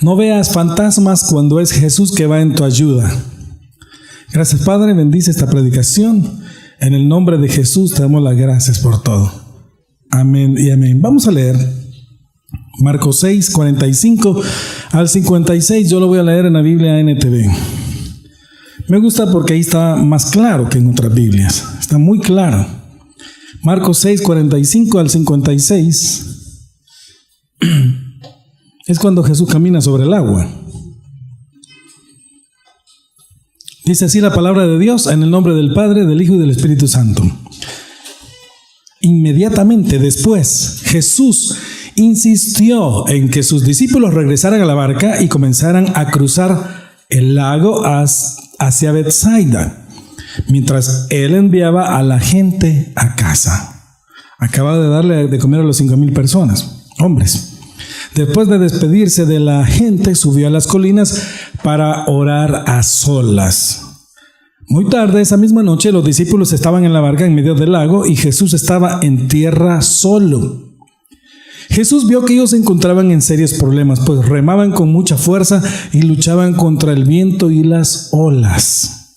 No veas fantasmas cuando es Jesús que va en tu ayuda. Gracias, Padre, bendice esta predicación. En el nombre de Jesús te damos las gracias por todo. Amén y amén. Vamos a leer Marcos 6, 45 al 56. Yo lo voy a leer en la Biblia NTV. Me gusta porque ahí está más claro que en otras Biblias. Está muy claro. Marcos 6, 45 al 56. Es cuando Jesús camina sobre el agua. Dice así la palabra de Dios, en el nombre del Padre, del Hijo y del Espíritu Santo. Inmediatamente después, Jesús insistió en que sus discípulos regresaran a la barca y comenzaran a cruzar el lago hacia Bethsaida, mientras él enviaba a la gente a casa. Acaba de darle de comer a los 5,000 personas, hombres. Después de despedirse de la gente, subió a las colinas para orar a solas. Muy tarde, esa misma noche, los discípulos estaban en la barca en medio del lago y Jesús estaba en tierra solo. Jesús vio que ellos se encontraban en serios problemas, pues remaban con mucha fuerza y luchaban contra el viento y las olas.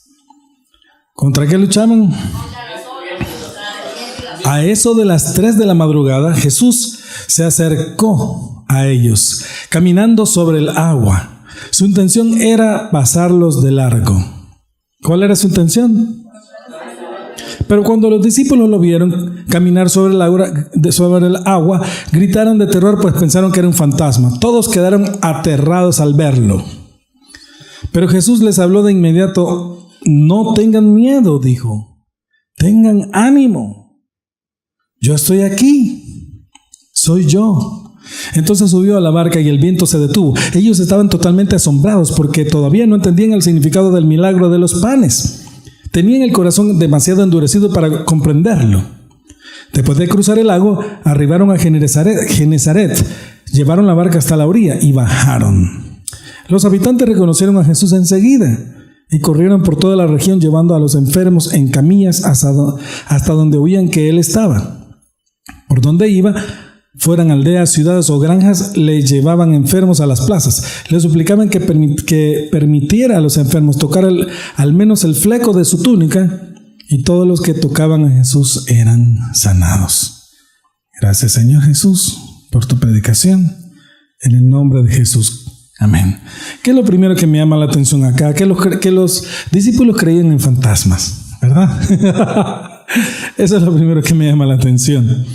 ¿Contra qué luchaban? A eso de las 3 de la madrugada, Jesús se acercó a ellos, caminando sobre el agua. Su intención era pasarlos de largo. ¿Cuál era su intención? Pero cuando los discípulos lo vieron caminar sobre el agua, gritaron de terror, pues pensaron que era un fantasma. Todos quedaron aterrados al verlo. Pero Jesús les habló de inmediato. No tengan miedo, dijo. Tengan ánimo. Yo estoy aquí. Soy yo. Entonces subió a la barca y el viento se detuvo. Ellos estaban totalmente asombrados porque todavía no entendían el significado del milagro de los panes. Tenían el corazón demasiado endurecido para comprenderlo. Después de cruzar el lago, arribaron a Genesaret, llevaron la barca hasta la orilla y bajaron. Los habitantes reconocieron a Jesús enseguida y corrieron por toda la región llevando a los enfermos en camillas hasta donde oían que él estaba. Por donde iba, fueran aldeas, ciudades o granjas, le llevaban enfermos a las plazas. Le suplicaban que permitiera a los enfermos tocar al menos el fleco de su túnica, y todos los que tocaban a Jesús eran sanados. Gracias, Señor Jesús, por tu predicación. En el nombre de Jesús. Amén. ¿Qué es lo primero que me llama la atención acá? Que los discípulos creían en fantasmas, ¿verdad? Eso es lo primero que me llama la atención.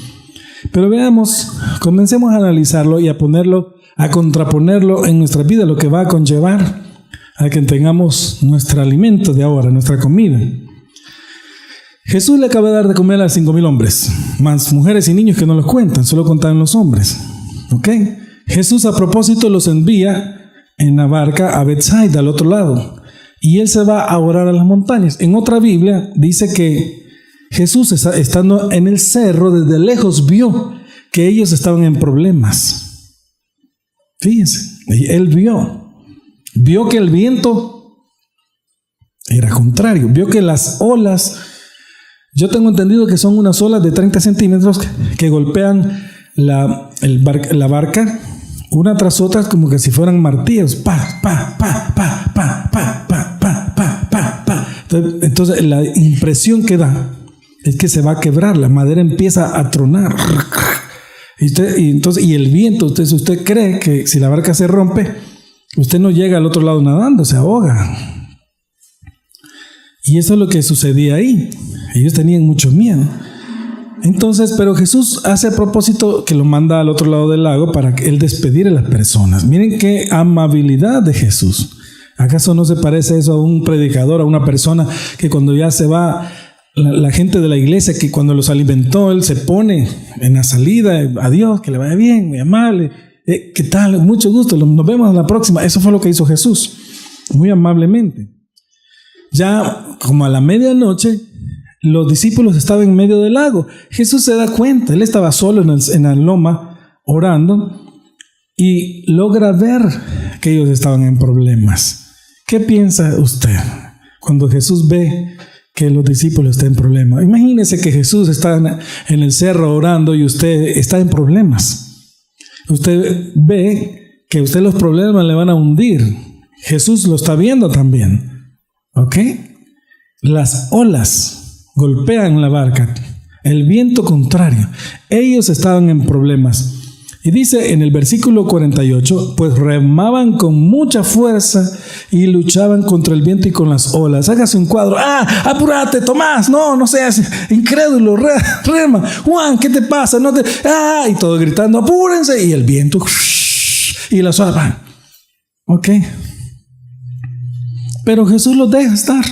Pero veamos, comencemos a analizarlo y a contraponerlo en nuestra vida, lo que va a conllevar a que tengamos nuestro alimento de ahora, nuestra comida. Jesús le acaba de dar de comer a 5,000 hombres, más mujeres y niños que no los cuentan, solo contaban los hombres. ¿Ok? Jesús a propósito los envía en la barca a Bethsaida, al otro lado, y él se va a orar a las montañas. En otra Biblia dice que Jesús, estando en el cerro, desde lejos vio que ellos estaban en problemas. Fíjense, él vio que el viento era contrario, vio que las olas, yo tengo entendido que son unas olas de 30 centímetros que golpean la barca una tras otra como que si fueran martillos. Pa, pa, pa, pa, pa, pa, pa, pa, pa, pa, pa. Entonces la impresión que da es que se va a quebrar, la madera empieza a tronar. Y el viento, usted cree que si la barca se rompe, usted no llega al otro lado nadando, se ahoga. Y eso es lo que sucedía ahí. Ellos tenían mucho miedo. Entonces, pero Jesús hace a propósito que lo manda al otro lado del lago para que él despedir a las personas. Miren qué amabilidad de Jesús. ¿Acaso no se parece eso a un predicador, a una persona que cuando ya se va la gente de la iglesia, que cuando los alimentó, él se pone en la salida, adiós, que le vaya bien, muy amable, ¿qué tal? Mucho gusto, nos vemos en la próxima. Eso fue lo que hizo Jesús, muy amablemente. Ya como a la medianoche, los discípulos estaban en medio del lago. Jesús se da cuenta, él estaba solo en la loma orando y logra ver que ellos estaban en problemas. ¿Qué piensa usted cuando Jesús ve que los discípulos están en problemas? Imagínese que Jesús está en el cerro orando y usted está en problemas. Usted ve que usted los problemas le van a hundir. Jesús lo está viendo también. ¿Ok? Las olas golpean la barca, el viento contrario. Ellos estaban en problemas. Y dice en el versículo 48, pues remaban con mucha fuerza y luchaban contra el viento y con las olas. Hágase un cuadro. Apúrate, Tomás. No seas incrédulo. Rema. Juan, ¿qué te pasa? Y todos gritando, apúrense. Y el viento y las olas van. Ok. Pero Jesús los deja estar.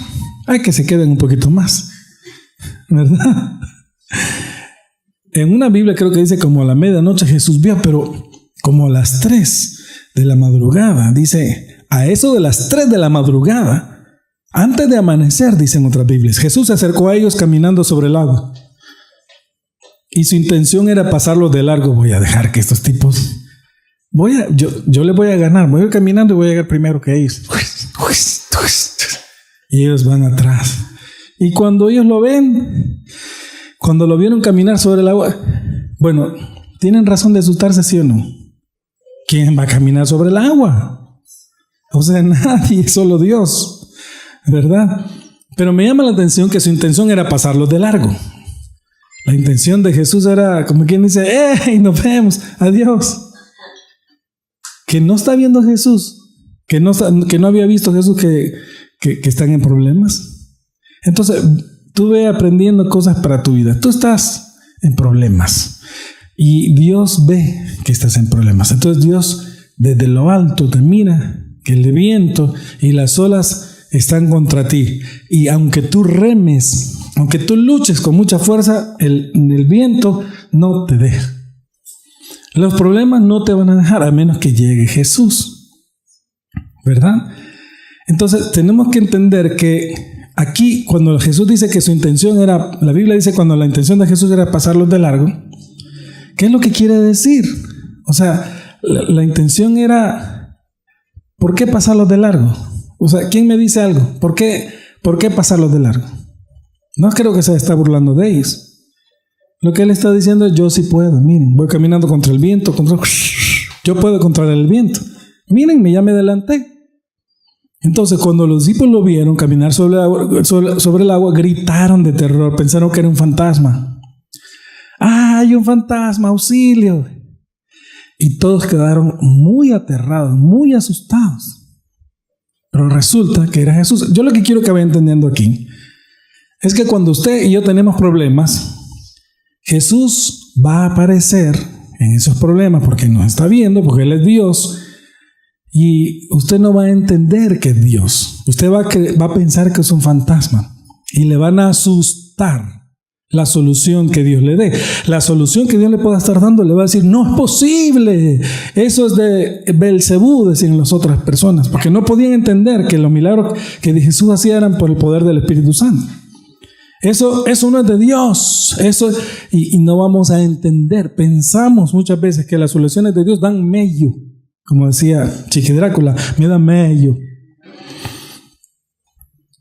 Hay que se queden un poquito más, ¿verdad? En una Biblia creo que dice como a la medianoche Jesús vio, pero como a las 3 de la madrugada. Dice, a eso de las 3 de la madrugada, antes de amanecer, dicen otras Biblias, Jesús se acercó a ellos caminando sobre el agua. Y su intención era pasarlos de largo. Voy a dejar que estos tipos, yo les voy a ganar. Voy a ir caminando y voy a llegar primero que ellos. Y ellos van atrás. Y cuando ellos lo ven, cuando lo vieron caminar sobre el agua, bueno, ¿tienen razón de asustarse, sí o no? ¿Quién va a caminar sobre el agua? O sea, nadie, solo Dios, ¿verdad? Pero me llama la atención que su intención era pasarlos de largo. La intención de Jesús era, como quien dice, ¡hey! Nos vemos, adiós. Que no está viendo a Jesús, que no había visto a Jesús que están en problemas. Entonces, tú ve aprendiendo cosas para tu vida. Tú estás en problemas y Dios ve que estás en problemas. Entonces Dios desde lo alto te mira, que el viento y las olas están contra ti. Y aunque tú remes, aunque tú luches con mucha fuerza, el viento no te deja. Los problemas no te van a dejar a menos que llegue Jesús, ¿verdad? Entonces tenemos que entender que aquí, cuando Jesús dice que su intención era, la Biblia dice cuando la intención de Jesús era pasarlos de largo, ¿qué es lo que quiere decir? O sea, la intención era, ¿por qué pasarlos de largo? O sea, ¿quién me dice algo? ¿Por qué pasarlos de largo? No creo que se está burlando de ellos. Lo que él está diciendo es, yo sí puedo, miren, voy caminando contra el viento, yo puedo controlar el viento. Mírenme, ya me adelanté. Entonces, cuando los discípulos lo vieron caminar sobre el agua, gritaron de terror, pensaron que era un fantasma. ¡Hay un fantasma! ¡Auxilio! Y todos quedaron muy aterrados, muy asustados. Pero resulta que era Jesús. Yo lo que quiero que vayan entendiendo aquí es que cuando usted y yo tenemos problemas, Jesús va a aparecer en esos problemas porque nos está viendo, porque Él es Dios. Y usted no va a entender que es Dios. Usted va a pensar que es un fantasma. Y le van a asustar la solución que Dios le dé. La solución que Dios le pueda estar dando le va a decir, no es posible. Eso es de Belcebú, decían las otras personas. Porque no podían entender que los milagros que Jesús hacía eran por el poder del Espíritu Santo. Eso no es de Dios. Y no vamos a entender. Pensamos muchas veces que las soluciones de Dios dan mello. Como decía Chiqui Drácula, me da mello.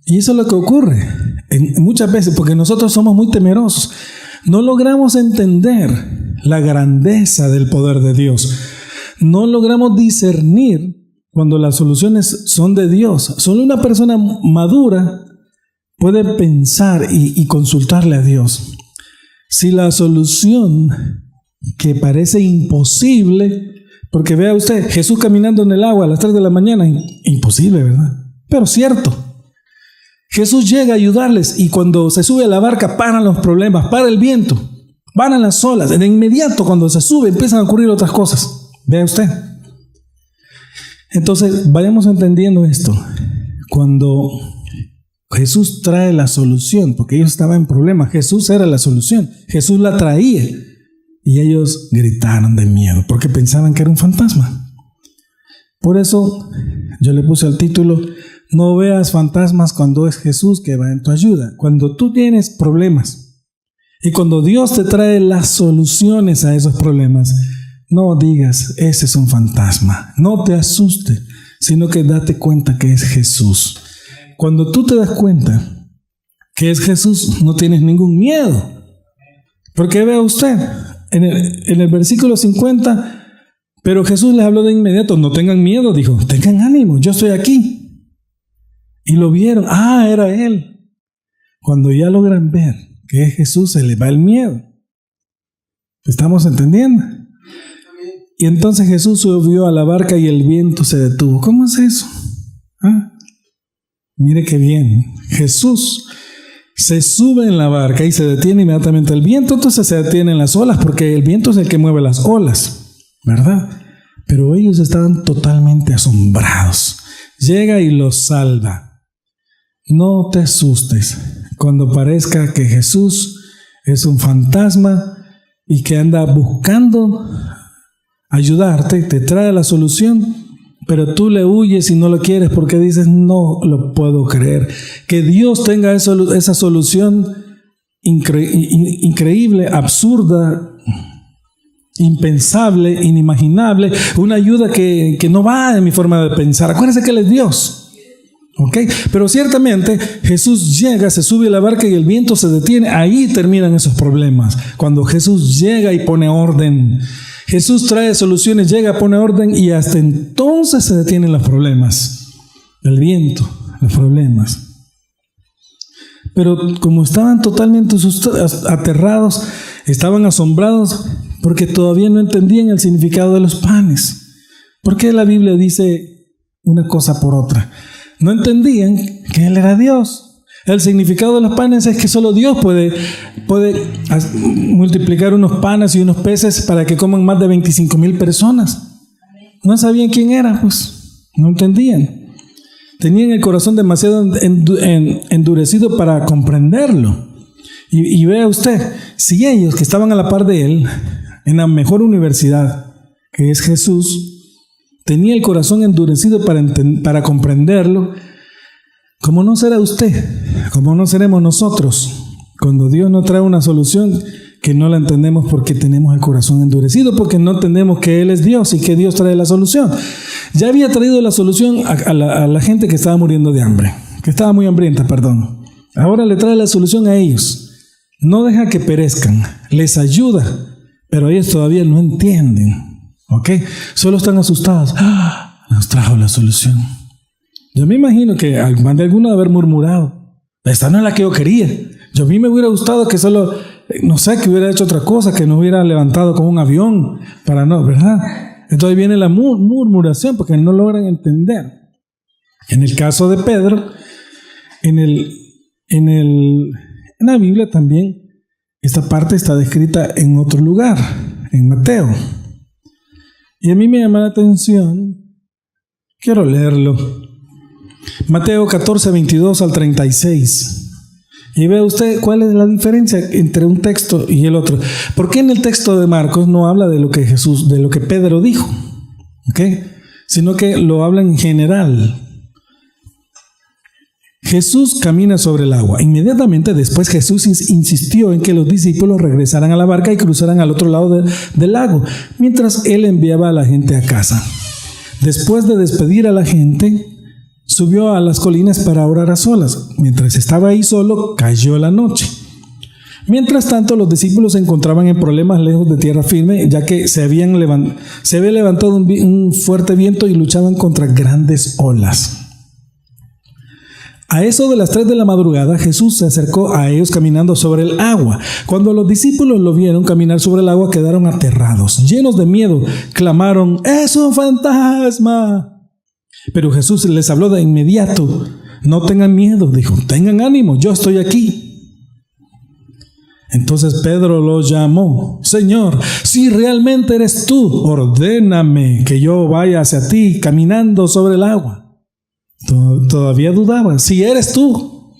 Y eso es lo que ocurre muchas veces, porque nosotros somos muy temerosos. No logramos entender la grandeza del poder de Dios. No logramos discernir cuando las soluciones son de Dios. Solo una persona madura puede pensar y consultarle a Dios. Si la solución que parece imposible, porque vea usted, Jesús caminando en el agua a las 3 de la mañana, imposible, ¿verdad? Pero cierto. Jesús llega a ayudarles y cuando se sube a la barca paran los problemas, para el viento, paran las olas. De inmediato cuando se sube empiezan a ocurrir otras cosas. Vea usted. Entonces vayamos entendiendo esto. Cuando Jesús trae la solución, porque ellos estaban en problemas, Jesús era la solución, Jesús la traía. Y ellos gritaron de miedo porque pensaban que era un fantasma. Por eso yo le puse el título, no veas fantasmas cuando es Jesús que va en tu ayuda. Cuando tú tienes problemas y cuando Dios te trae las soluciones a esos problemas, no digas, ese es un fantasma. No te asustes, sino que date cuenta que es Jesús. Cuando tú te das cuenta que es Jesús, no tienes ningún miedo. Porque vea usted, en el versículo 50, Pero Jesús les habló de inmediato, no tengan miedo, dijo, tengan ánimo, yo estoy aquí. Y lo vieron, era Él. Cuando ya logran ver que es Jesús, se les va el miedo. ¿Estamos entendiendo? Y entonces Jesús subió a la barca y el viento se detuvo. ¿Cómo es eso? Mire qué bien. Jesús se sube en la barca y se detiene inmediatamente el viento, entonces se detienen las olas, porque el viento es el que mueve las olas, ¿verdad? Pero ellos estaban totalmente asombrados. Llega y los salva. No te asustes cuando parezca que Jesús es un fantasma y que anda buscando ayudarte, te trae la solución, pero tú le huyes y no lo quieres porque dices, no lo puedo creer. Que Dios tenga esa solución increíble, absurda, impensable, inimaginable, una ayuda que no va en mi forma de pensar. Acuérdense que Él es Dios. ¿Okay? Pero ciertamente Jesús llega, se sube a la barca y el viento se detiene. Ahí terminan esos problemas. Cuando Jesús llega y pone orden. Jesús trae soluciones, llega, pone orden y hasta entonces se detienen los problemas. El viento, los problemas. Pero como estaban totalmente aterrados, estaban asombrados porque todavía no entendían el significado de los panes. ¿Por qué la Biblia dice una cosa por otra? No entendían que Él era Dios. El significado de los panes es que solo Dios puede multiplicar unos panes y unos peces para que coman más de 25,000 personas. No sabían quién era, pues no entendían. Tenían el corazón demasiado endurecido para comprenderlo. Y vea usted, si ellos que estaban a la par de Él, en la mejor universidad, que es Jesús, tenía el corazón endurecido para comprenderlo, ¿cómo no será usted? ¿Cómo no seremos nosotros? Cuando Dios nos trae una solución que no la entendemos porque tenemos el corazón endurecido, porque no entendemos que Él es Dios y que Dios trae la solución. Ya había traído la solución a la gente que estaba muriendo de hambre, que estaba muy hambrienta, perdón. Ahora le trae la solución a ellos. No deja que perezcan, les ayuda, pero ellos todavía no entienden. ¿Ok? Solo están asustados. Nos trajo la solución. Yo me imagino que más de alguno de haber murmurado. Esta no es la que yo quería. Yo a mí me hubiera gustado que solo, no sé, que hubiera hecho otra cosa, que nos hubiera levantado con un avión, para no, ¿verdad? Entonces viene la murmuración porque no logran entender. En el caso de Pedro, en la Biblia también, esta parte está descrita en otro lugar, en Mateo. Y a mí me llama la atención, quiero leerlo. Mateo 14, 22 al 36. Y vea usted cuál es la diferencia entre un texto y el otro. ¿Por qué en el texto de Marcos no habla de lo que Pedro dijo? ¿Okay? Sino que lo habla en general. Jesús camina sobre el agua. Inmediatamente después Jesús insistió en que los discípulos regresaran a la barca y cruzaran al otro lado del lago, mientras Él enviaba a la gente a casa. Después de despedir a la gente, subió a las colinas para orar a solas. Mientras estaba ahí solo, cayó la noche. Mientras tanto, los discípulos se encontraban en problemas lejos de tierra firme, ya que se había levantado un fuerte viento y luchaban contra grandes olas. A eso de las 3 de la madrugada, Jesús se acercó a ellos caminando sobre el agua. Cuando los discípulos lo vieron caminar sobre el agua, quedaron aterrados. Llenos de miedo, clamaron, ¡es un fantasma! Pero Jesús les habló de inmediato. No tengan miedo, dijo, tengan ánimo, yo estoy aquí. Entonces Pedro lo llamó, Señor, si realmente eres tú, ordéname que yo vaya hacia ti caminando sobre el agua. Todavía dudaba, si eres tú.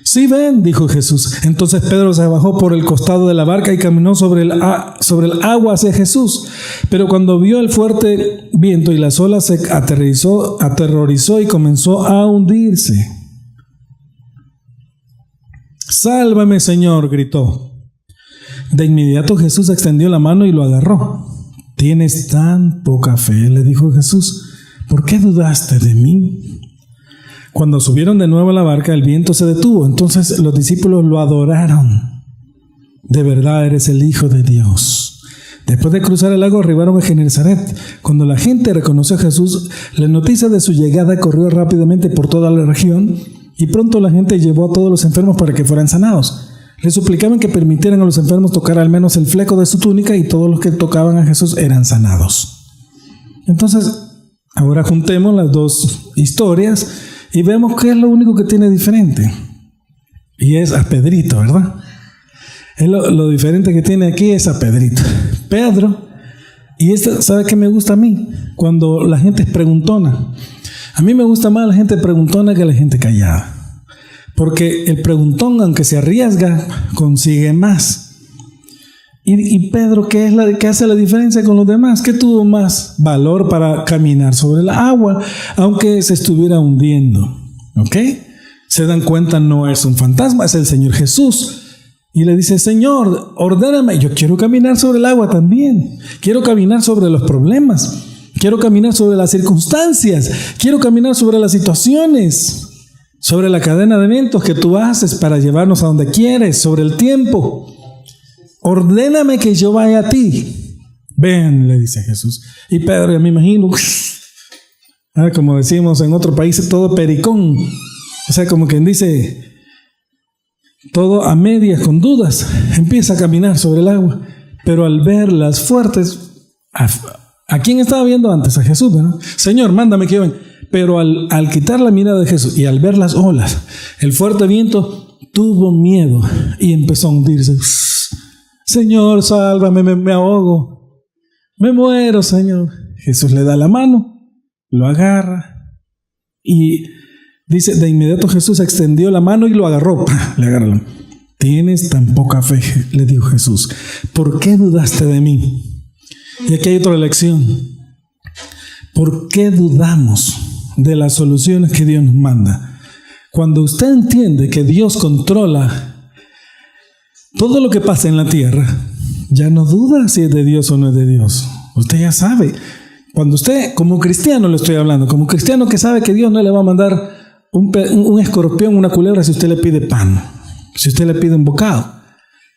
Sí, ven, dijo Jesús. Entonces Pedro se bajó por el costado de la barca y caminó sobre el agua hacia Jesús. Pero cuando vio el fuerte viento y las olas, se aterrorizó y comenzó a hundirse. Sálvame, Señor, gritó. De inmediato Jesús extendió la mano y lo agarró. Tienes tan poca fe, le dijo Jesús. ¿Por qué dudaste de mí? Cuando subieron de nuevo a la barca, el viento se detuvo. Entonces los discípulos lo adoraron. De verdad eres el Hijo de Dios. Después de cruzar el lago, arribaron a Genesaret. Cuando la gente reconoció a Jesús, la noticia de su llegada corrió rápidamente por toda la región y pronto la gente llevó a todos los enfermos para que fueran sanados. Le suplicaban que permitieran a los enfermos tocar al menos el fleco de su túnica y todos los que tocaban a Jesús eran sanados. Entonces, ahora juntemos las dos historias y vemos qué es lo único que tiene diferente. Y es a Pedrito, ¿verdad? Es lo diferente que tiene aquí es a Pedrito. Pedro, y esto, ¿sabe qué me gusta a mí? Cuando la gente es preguntona. A mí me gusta más la gente preguntona que la gente callada. Porque el preguntón, aunque se arriesga, consigue más. Y Pedro, ¿qué hace la diferencia con los demás? Que tuvo más valor para caminar sobre el agua, aunque se estuviera hundiendo. ¿Ok? Se dan cuenta, no es un fantasma, es el Señor Jesús. Y le dice, Señor, ordéname, yo quiero caminar sobre el agua también. Quiero caminar sobre los problemas. Quiero caminar sobre las circunstancias. Quiero caminar sobre las situaciones. Sobre la cadena de eventos que tú haces para llevarnos a donde quieres. Sobre el tiempo. Ordéname que yo vaya a ti. Ven, le dice Jesús. Y Pedro, ya me imagino, como decimos en otro país, todo pericón. O sea, como quien dice, todo a medias, con dudas, empieza a caminar sobre el agua, pero al ver las fuertes, ¿a quién estaba viendo antes? A Jesús, ¿verdad? Señor, mándame que yo venga. Pero al quitar la mirada de Jesús y al ver las olas, el fuerte viento, tuvo miedo y empezó a hundirse. Señor, sálvame, me ahogo, me muero, Señor. Jesús le da la mano, lo agarra y dice, de inmediato Jesús extendió la mano y lo agarró. Le agarró. Tienes tan poca fe, le dijo Jesús. ¿Por qué dudaste de mí? Y aquí hay otra lección. ¿Por qué dudamos de las soluciones que Dios nos manda? Cuando usted entiende que Dios controla todo lo que pasa en la tierra, ya no duda si es de Dios o no es de Dios. Usted ya sabe. Cuando usted, como cristiano le estoy hablando, como cristiano que sabe que Dios no le va a mandar un escorpión, una culebra, si usted le pide pan, si usted le pide un bocado.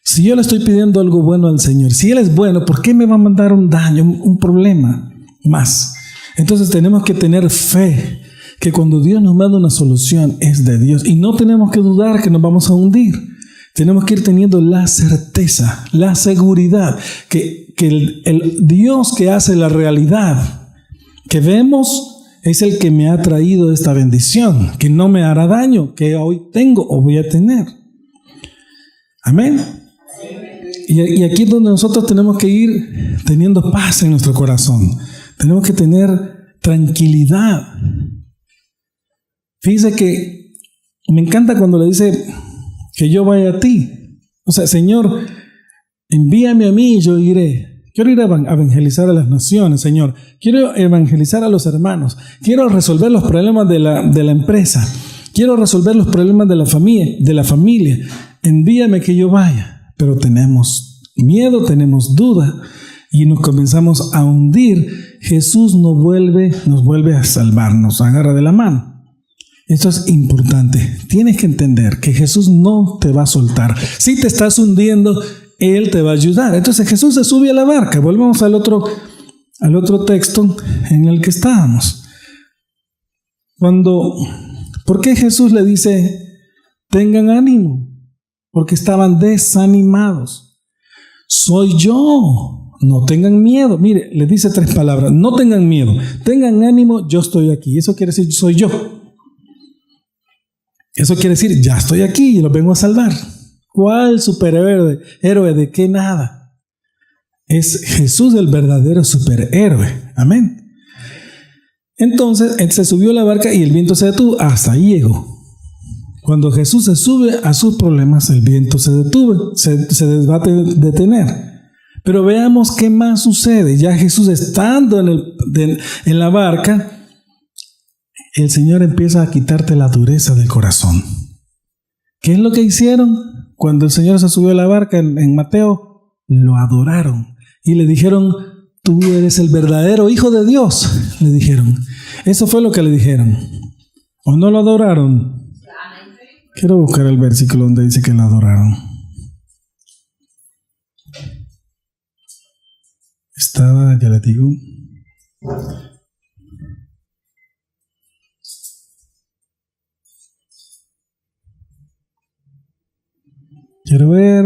Si yo le estoy pidiendo algo bueno al Señor, si Él es bueno, ¿por qué me va a mandar un daño, un problema más? Entonces tenemos que tener fe, que cuando Dios nos manda una solución es de Dios. Y no tenemos que dudar que nos vamos a hundir. Tenemos que ir teniendo la certeza, la seguridad, que el Dios que hace la realidad, que vemos, es el que me ha traído esta bendición, que no me hará daño, que hoy tengo o voy a tener. Amén. Y aquí es donde nosotros tenemos que ir teniendo paz en nuestro corazón. Tenemos que tener tranquilidad. Fíjese que me encanta cuando le dice que yo vaya a ti. O sea, Señor, envíame a mí y yo iré. Quiero ir a evangelizar a las naciones, Señor. Quiero evangelizar a los hermanos. Quiero resolver los problemas de la empresa. Quiero resolver los problemas de la familia. Envíame que yo vaya. Pero tenemos miedo, tenemos duda y nos comenzamos a hundir. Jesús nos vuelve a salvar, nos agarra de la mano. Esto es importante. Tienes que entender que Jesús no te va a soltar. Si te estás hundiendo, Él te va a ayudar. Entonces Jesús se sube a la barca. Volvemos al otro texto en el que estábamos. ¿Por qué Jesús le dice, tengan ánimo? Porque estaban desanimados. Soy yo. No tengan miedo. Mire, le dice 3 palabras. No tengan miedo. Tengan ánimo, yo estoy aquí. Eso quiere decir, soy yo. Eso quiere decir, ya estoy aquí y los vengo a salvar. ¿Cuál superhéroe? ¿Héroe de qué? Nada. Es Jesús el verdadero superhéroe. Amén. Entonces, él se subió a la barca y el viento se detuvo. Hasta ahí llegó. Cuando Jesús se sube a sus problemas, el viento se detuvo, se va a detener. Pero veamos qué más sucede. Ya Jesús estando en la barca, el Señor empieza a quitarte la dureza del corazón. ¿Qué es lo que hicieron? Cuando el Señor se subió a la barca en Mateo, lo adoraron y le dijeron, tú eres el verdadero Hijo de Dios, le dijeron. Eso fue lo que le dijeron. ¿O no lo adoraron? Quiero buscar el versículo donde dice que lo adoraron. Estaba, ya le digo. Quiero ver.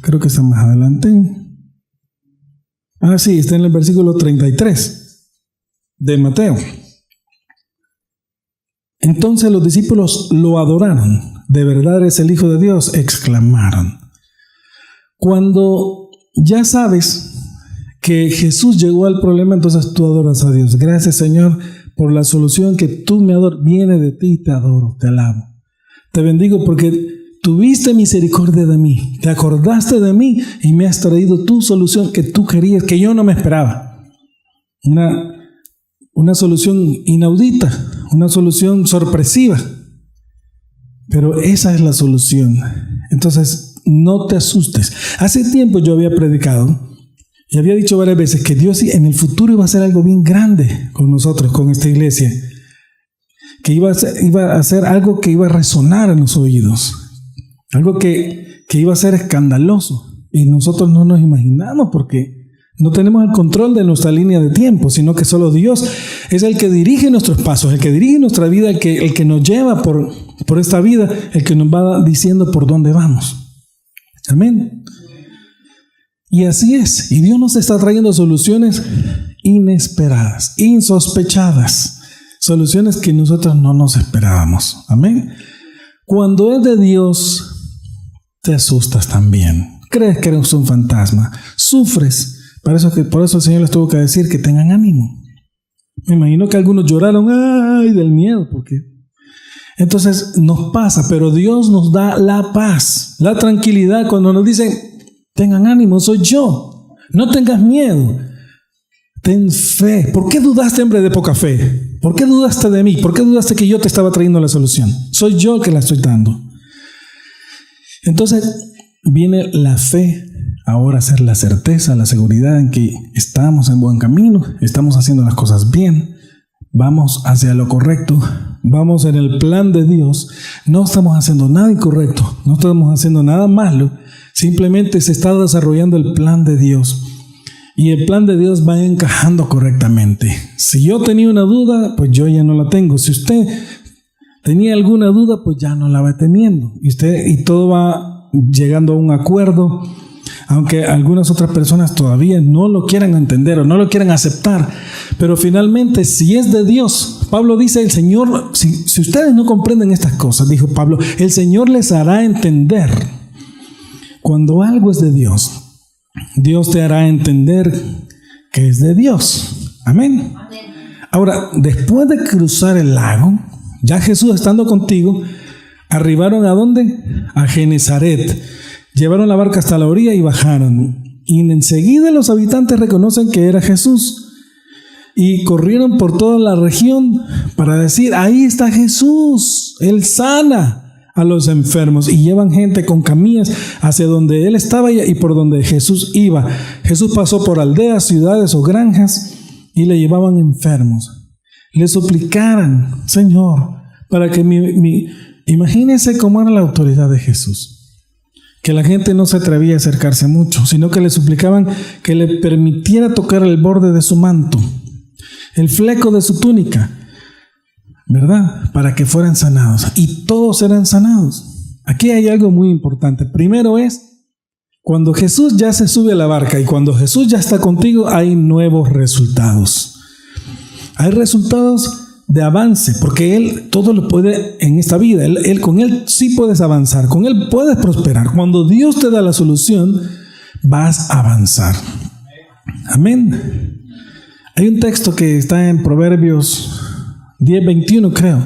Creo que está más adelante. Sí, está en el versículo 33 de Mateo. Entonces los discípulos lo adoraron. De verdad eres el Hijo de Dios, exclamaron. Cuando ya sabes que Jesús llegó al problema, entonces tú adoras a Dios. Gracias, Señor, por la solución que tú me adoras. Viene de ti, te adoro, te alabo. Te bendigo porque tuviste misericordia de mí, te acordaste de mí y me has traído tu solución que tú querías, que yo no me esperaba. Una solución inaudita, una solución sorpresiva. Pero esa es la solución. Entonces, no te asustes. Hace tiempo yo había predicado y había dicho varias veces que Dios en el futuro iba a hacer algo bien grande con nosotros, con esta iglesia. Que iba a hacer algo que iba a resonar en los oídos. Algo que iba a ser escandaloso. Y nosotros no nos imaginamos porque no tenemos el control de nuestra línea de tiempo, sino que solo Dios es el que dirige nuestros pasos, el que dirige nuestra vida, el que nos lleva por esta vida, el que nos va diciendo por dónde vamos. Amén. Y así es. Y Dios nos está trayendo soluciones inesperadas, insospechadas. Soluciones que nosotros no nos esperábamos. Amén. Cuando es de Dios, te asustas también. Crees que eres un fantasma. Sufres. Por eso el Señor les tuvo que decir que tengan ánimo. Me imagino que algunos lloraron del miedo. Porque entonces nos pasa, pero Dios nos da la paz, la tranquilidad cuando nos dicen, tengan ánimo, soy yo. No tengas miedo. Ten fe. ¿Por qué dudaste, hombre de poca fe? ¿Por qué dudaste de mí? ¿Por qué dudaste que yo te estaba trayendo la solución? Soy yo el que la estoy dando. Entonces viene la fe. Ahora ser la certeza, la seguridad en que estamos en buen camino, estamos haciendo las cosas bien, vamos hacia lo correcto, vamos en el plan de Dios, no estamos haciendo nada incorrecto, no estamos haciendo nada malo, simplemente se está desarrollando el plan de Dios y el plan de Dios va encajando correctamente. Si yo tenía una duda, pues yo ya no la tengo. Si usted tenía alguna duda, pues ya no la va teniendo y todo va llegando a un acuerdo. Aunque algunas otras personas todavía no lo quieran entender o no lo quieran aceptar. Pero finalmente, si es de Dios, Pablo dice, el Señor, si ustedes no comprenden estas cosas, dijo Pablo, el Señor les hará entender. Cuando algo es de Dios, Dios te hará entender que es de Dios. Amén. Ahora, después de cruzar el lago, ya Jesús estando contigo, arribaron ¿a dónde? A Genezaret. Llevaron la barca hasta la orilla y bajaron. Y enseguida los habitantes reconocen que era Jesús. Y corrieron por toda la región para decir, ahí está Jesús. Él sana a los enfermos. Y llevan gente con camillas hacia donde Él estaba y por donde Jesús iba. Jesús pasó por aldeas, ciudades o granjas y le llevaban enfermos. Le suplicaran, Señor, para que imagínense cómo era la autoridad de Jesús. Que la gente no se atrevía a acercarse mucho, sino que le suplicaban que le permitiera tocar el borde de su manto, el fleco de su túnica, ¿verdad? Para que fueran sanados. Y todos eran sanados. Aquí hay algo muy importante. Primero es, cuando Jesús ya se sube a la barca y cuando Jesús ya está contigo, hay nuevos resultados. Hay resultados de avance, porque Él todo lo puede en esta vida. Con Él sí puedes avanzar, con Él puedes prosperar. Cuando Dios te da la solución, vas a avanzar. Amén. Hay un texto que está en Proverbios 10:21, creo,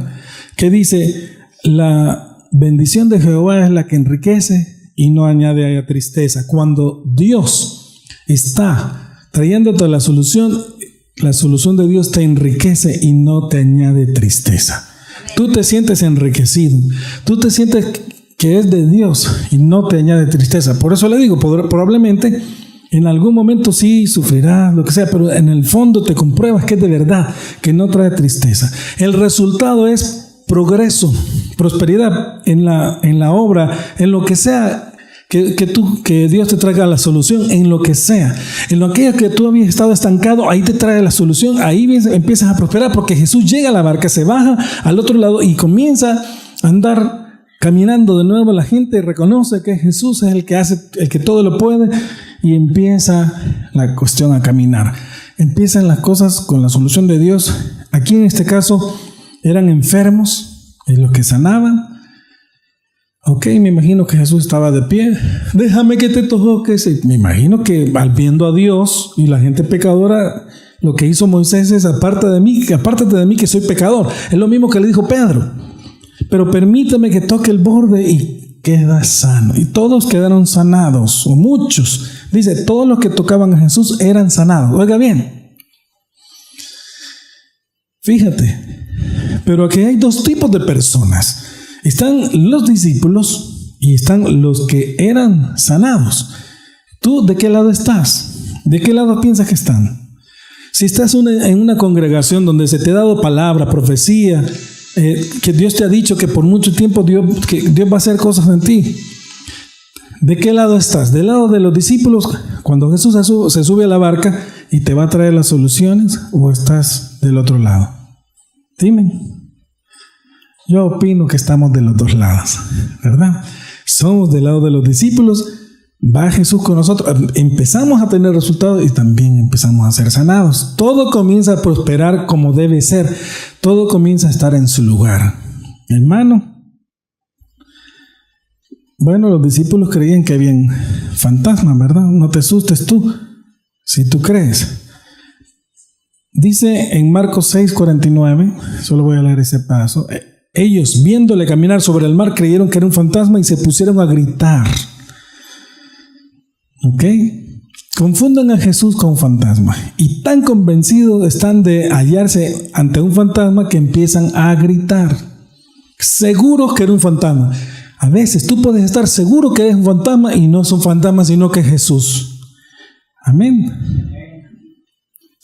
que dice, la bendición de Jehová es la que enriquece y no añade a tristeza. Cuando Dios está trayéndote la solución de Dios te enriquece y no te añade tristeza. Tú te sientes enriquecido. Tú te sientes que es de Dios y no te añade tristeza. Por eso le digo, probablemente en algún momento sí sufrirás, lo que sea, pero en el fondo te compruebas que es de verdad, que no trae tristeza. El resultado es progreso, prosperidad en la obra, en lo que sea que Dios te traiga la solución en lo que sea. En lo aquello que tú habías estado estancado, ahí te trae la solución, ahí empiezas a prosperar, porque Jesús llega a la barca, se baja al otro lado y comienza a andar caminando de nuevo. La gente reconoce que Jesús es el que hace, el que todo lo puede, y empieza la cuestión a caminar. Empiezan las cosas con la solución de Dios. Aquí en este caso eran enfermos, los que sanaban. Ok, me imagino que Jesús estaba de pie. Déjame que te toques. Me imagino que al viendo a Dios y la gente pecadora, lo que hizo Moisés es apártate de mí que soy pecador. Es lo mismo que le dijo Pedro. Pero permítame que toque el borde y queda sano. Y todos quedaron sanados, o muchos. Dice, todos los que tocaban a Jesús eran sanados. Oiga bien. Fíjate. Pero aquí hay dos tipos de personas. Están los discípulos y están los que eran sanados. ¿Tú de qué lado estás? ¿De qué lado piensas que están? Si estás en una congregación donde se te ha dado palabra, profecía, que Dios te ha dicho que por mucho tiempo Dios va a hacer cosas en ti, ¿de qué lado estás? ¿Del lado de los discípulos cuando Jesús se sube a la barca y te va a traer las soluciones, o estás del otro lado? Dime. Yo opino que estamos de los dos lados, ¿verdad? Somos del lado de los discípulos, va Jesús con nosotros, empezamos a tener resultados y también empezamos a ser sanados. Todo comienza a prosperar como debe ser, todo comienza a estar en su lugar. Hermano, bueno, los discípulos creían que habían fantasmas, ¿verdad? No te asustes tú, si tú crees. Dice en Marcos 6:49, solo voy a leer ese paso. Ellos, viéndole caminar sobre el mar, creyeron que era un fantasma y se pusieron a gritar. ¿Ok? Confunden a Jesús con un fantasma. Y tan convencidos están de hallarse ante un fantasma que empiezan a gritar. Seguros que era un fantasma. A veces tú puedes estar seguro que es un fantasma y no es un fantasma, sino que es Jesús. Amén.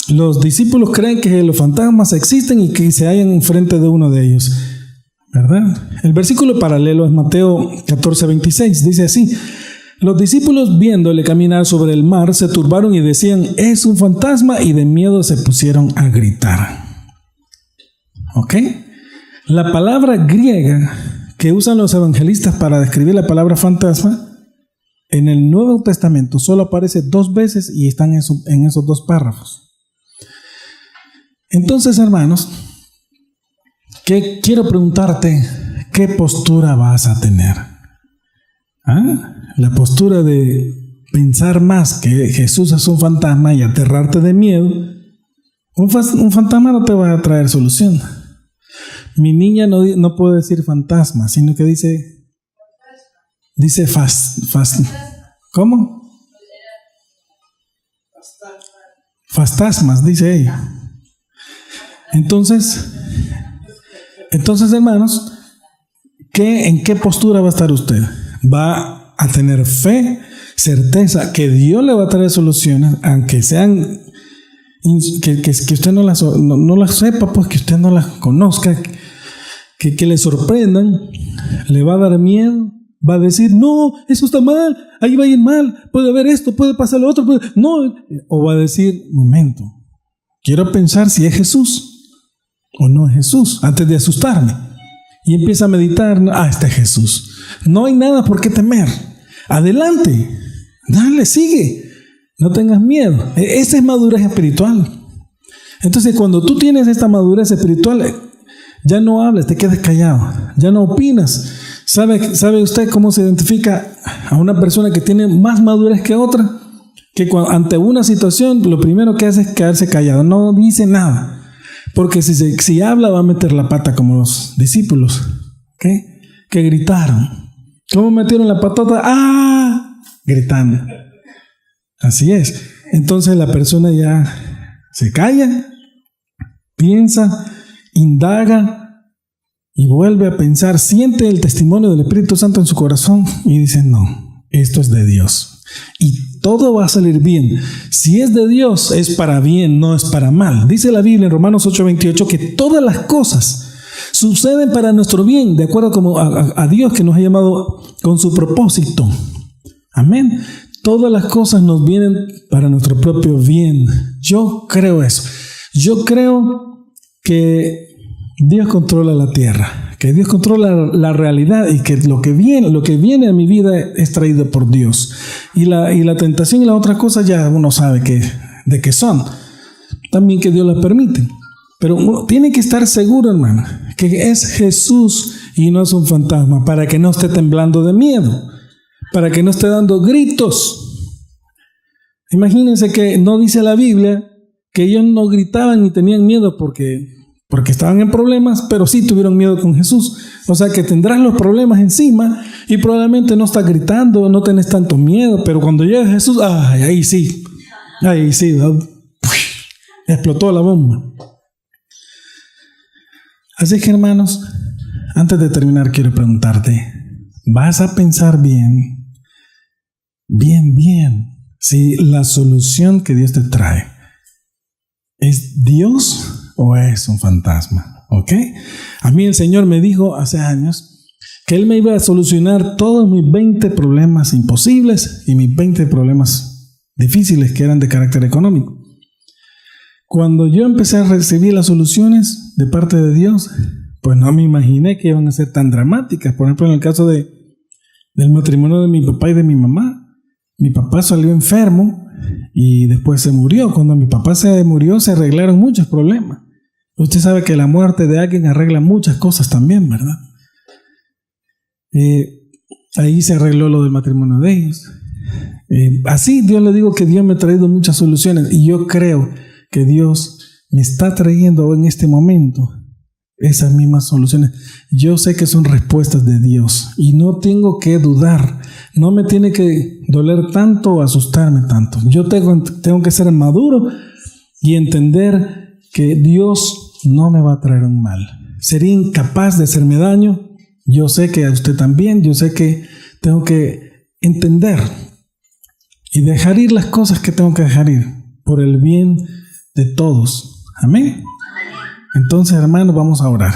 Los discípulos creen que los fantasmas existen y que se hallan enfrente de uno de ellos, ¿verdad? El versículo paralelo es Mateo 14:26. Dice así: los discípulos, viéndole caminar sobre el mar, se turbaron y decían, es un fantasma, y de miedo se pusieron a gritar. ¿Ok? La palabra griega que usan los evangelistas para describir la palabra fantasma en el Nuevo Testamento solo aparece 2 veces y están en esos 2 párrafos. Entonces, hermanos, quiero preguntarte, ¿qué postura vas a tener? La postura de pensar más que Jesús es un fantasma y aterrarte de miedo. Un fantasma no te va a traer solución. Mi niña no puede decir fantasma, sino que dice ¿cómo? Fantasmas, dice ella. Entonces, hermanos, ¿en qué postura va a estar usted? ¿Va a tener fe, certeza que Dios le va a traer soluciones, aunque sean que usted no las sepa, pues que usted no las conozca, que le sorprendan? ¿Le va a dar miedo? ¿Va a decir, no, eso está mal, ahí va a ir mal, puede haber esto, puede pasar lo otro, no? ¿O va a decir, momento, quiero pensar si es Jesús o no es Jesús, antes de asustarme? Y empieza a meditar, este es Jesús. No hay nada por qué temer. Adelante, dale, sigue. No tengas miedo. Esa es madurez espiritual. Entonces, cuando tú tienes esta madurez espiritual, ya no hablas, te quedas callado, ya no opinas. ¿Sabe usted cómo se identifica a una persona que tiene más madurez que otra? Que ante una situación, lo primero que hace es quedarse callado, no dice nada. Porque si habla va a meter la pata como los discípulos, ¿okay? Que gritaron. ¿Cómo metieron la patota? ¡Ah! Gritando. Así es. Entonces la persona ya se calla, piensa, indaga y vuelve a pensar, siente el testimonio del Espíritu Santo en su corazón y dice, no, esto es de Dios. Y todo va a salir bien. Si es de Dios, es para bien, no es para mal. Dice la Biblia en Romanos 8:28 que todas las cosas suceden para nuestro bien, de acuerdo a Dios que nos ha llamado con su propósito. Amén. Todas las cosas nos vienen para nuestro propio bien. Yo creo eso. Yo creo que Dios controla la tierra, que Dios controla la realidad y que lo que viene a mi vida es traído por Dios. Y la tentación y la otra cosa ya uno sabe de qué son. También que Dios las permite. Pero uno tiene que estar seguro, hermano, que es Jesús y no es un fantasma, para que no esté temblando de miedo, para que no esté dando gritos. Imagínense que no dice la Biblia que ellos no gritaban ni tenían miedo porque estaban en problemas, pero sí tuvieron miedo con Jesús. O sea que tendrás los problemas encima y probablemente no estás gritando, no tenés tanto miedo, pero cuando llega Jesús, ahí sí, explotó la bomba. Así que, hermanos, antes de terminar quiero preguntarte, ¿vas a pensar bien, si la solución que Dios te trae es Dios o es un fantasma? ¿Ok? A mí el Señor me dijo hace años que Él me iba a solucionar todos mis 20 problemas imposibles y mis 20 problemas difíciles que eran de carácter económico. Cuando yo empecé a recibir las soluciones de parte de Dios, pues no me imaginé que iban a ser tan dramáticas. Por ejemplo, en el caso del matrimonio de mi papá y de mi mamá, mi papá salió enfermo y después se murió. Cuando mi papá se murió, se arreglaron muchos problemas. Usted sabe que la muerte de alguien arregla muchas cosas también, ¿verdad? Ahí se arregló lo del matrimonio de ellos. Así, Dios le digo que Dios me ha traído muchas soluciones y yo creo que Dios me está trayendo en este momento esas mismas soluciones. Yo sé que son respuestas de Dios y no tengo que dudar. No me tiene que doler tanto o asustarme tanto. Yo tengo que ser maduro y entender que Dios no me va a traer un mal. Sería incapaz de hacerme daño. Yo sé que a usted también. Yo sé que tengo que entender y dejar ir las cosas que tengo que dejar ir por el bien de todos. Amén. Entonces, hermanos, vamos a orar.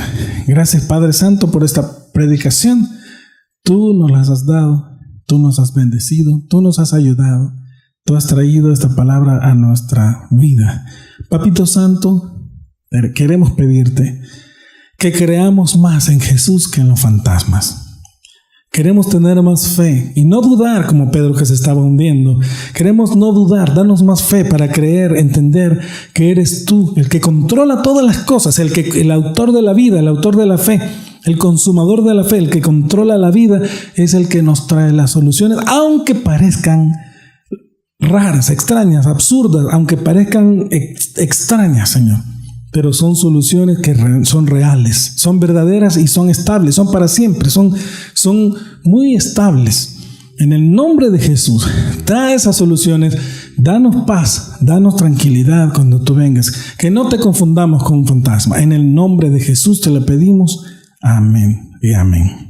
Gracias, Padre Santo, por esta predicación. Tú nos las has dado, tú nos has bendecido, tú nos has ayudado, tú has traído esta palabra a nuestra vida. Papito Santo, queremos pedirte que creamos más en Jesús que en los fantasmas. Queremos tener más fe y no dudar como Pedro que se estaba hundiendo. Queremos no dudar, danos más fe para creer, entender que eres tú el que controla todas las cosas, el autor de la vida, el autor de la fe, el consumador de la fe, el que controla la vida, es el que nos trae las soluciones, aunque parezcan raras, extrañas, absurdas, aunque parezcan extrañas, Señor. Pero son soluciones que son reales, son verdaderas y son estables, son para siempre, son muy estables. En el nombre de Jesús, trae esas soluciones, danos paz, danos tranquilidad cuando tú vengas, que no te confundamos con un fantasma. En el nombre de Jesús te lo pedimos. Amén y amén.